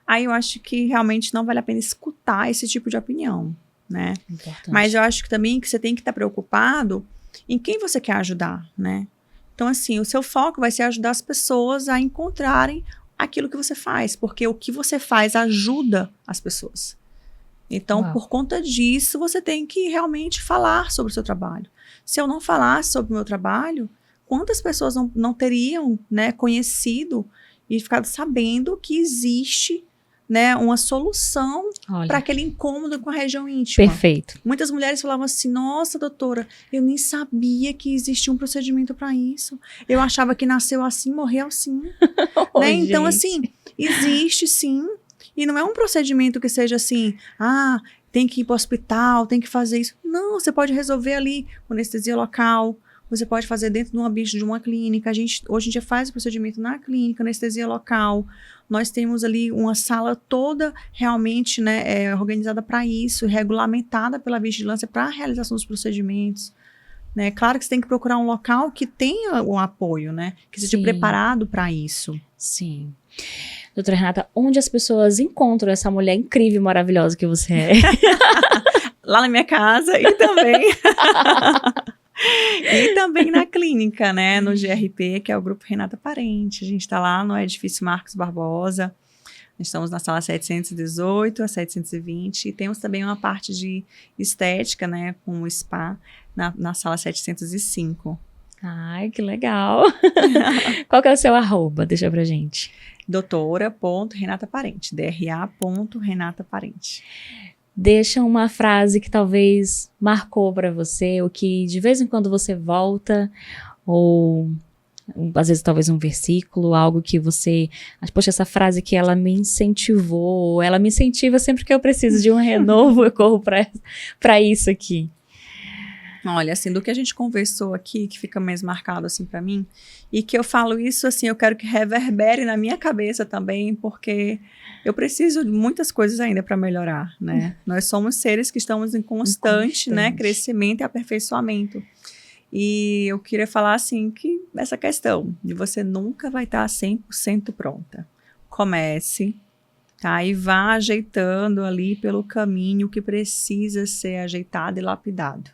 aí eu acho que realmente não vale a pena escutar esse tipo de opinião, né? Importante. Mas eu acho que também que você tem que estar preocupado em quem você quer ajudar, né? Então, assim, o seu foco vai ser ajudar as pessoas a encontrarem aquilo que você faz, porque o que você faz ajuda as pessoas. Então, por conta disso, você tem que realmente falar sobre o seu trabalho. Se eu não falasse sobre o meu trabalho, quantas pessoas não teriam, né, conhecido e ficado sabendo que existe, né, uma solução para aquele incômodo com a região íntima? Perfeito. Muitas mulheres falavam assim, nossa, doutora, eu nem sabia que existia um procedimento para isso. Eu achava que nasceu assim, morreu assim. Né? Então, assim, existe sim. E não é um procedimento que seja assim, tem que ir para o hospital, tem que fazer isso. Não, você pode resolver ali com anestesia local, você pode fazer dentro de um ambiente de uma clínica. A gente, hoje em dia, faz o procedimento na clínica, anestesia local. Nós temos ali uma sala toda realmente, né, organizada para isso, regulamentada pela vigilância para a realização dos procedimentos. Né? Claro que você tem que procurar um local que tenha o apoio, né? Que seja preparado para isso. Sim. Doutora Renata, onde as pessoas encontram essa mulher incrível e maravilhosa que você é? Lá na minha casa e também... e também na clínica, né? No GRP, que é o Grupo Renata Parente. A gente está lá no edifício Marcos Barbosa. Estamos na sala 718 a 720. E temos também uma parte de estética, né? Com o spa na sala 705. Ai, que legal. Qual que é o seu @? Deixa pra gente. doutora.renataparente, dra.renataparente. Deixa uma frase que talvez marcou para você, ou que de vez em quando você volta, ou às vezes talvez um versículo, algo que você... Poxa, essa frase que ela me incentivou, ela me incentiva sempre que eu preciso de um renovo, eu corro para isso aqui. Olha, assim, do que a gente conversou aqui, que fica mais marcado, assim, para mim, e que eu falo isso, assim, eu quero que reverbere na minha cabeça também, porque eu preciso de muitas coisas ainda para melhorar, né? Nós somos seres que estamos em constante, né, crescimento e aperfeiçoamento. E eu queria falar, assim, que essa questão de você nunca vai estar 100% pronta. Comece, tá? E vá ajeitando ali pelo caminho que precisa ser ajeitado e lapidado.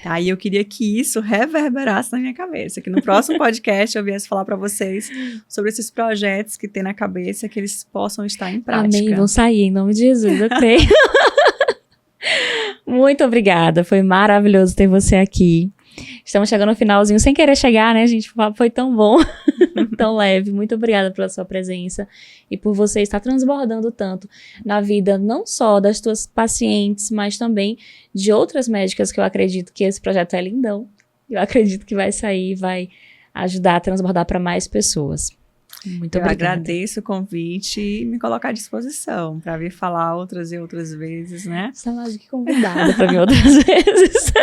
Tá, e eu queria que isso reverberasse na minha cabeça, que no próximo podcast eu viesse falar para vocês sobre esses projetos que tem na cabeça, que eles possam estar em prática. Amém, vão sair em nome de Jesus, eu creio. Muito obrigada, foi maravilhoso ter você aqui. Estamos chegando no finalzinho, sem querer chegar, né, gente? O papo foi tão bom, tão leve. Muito obrigada pela sua presença e por você estar transbordando tanto na vida, não só das tuas pacientes, mas também de outras médicas, que eu acredito que esse projeto é lindão. Eu acredito que vai sair, vai ajudar a transbordar para mais pessoas. Muito obrigada. Eu agradeço o convite e me colocar à disposição para vir falar outras e outras vezes, né? Você é mais do que convidada para vir outras vezes.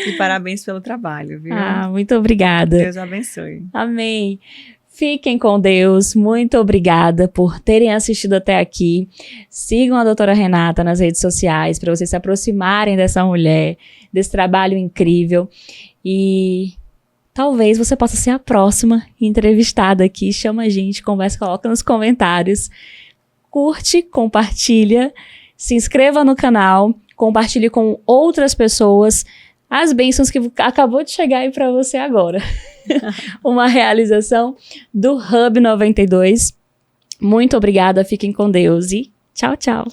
E parabéns pelo trabalho, viu? Muito obrigada. Deus abençoe. Amém. Fiquem com Deus. Muito obrigada por terem assistido até aqui. Sigam a doutora Renata nas redes sociais para vocês se aproximarem dessa mulher, desse trabalho incrível. E talvez você possa ser a próxima entrevistada aqui. Chama a gente, conversa, coloca nos comentários. Curte, compartilha, se inscreva no canal. compartilhe com outras pessoas as bênçãos que acabou de chegar aí para você agora. Uma realização do Hub 92. Muito obrigada, fiquem com Deus e tchau, tchau.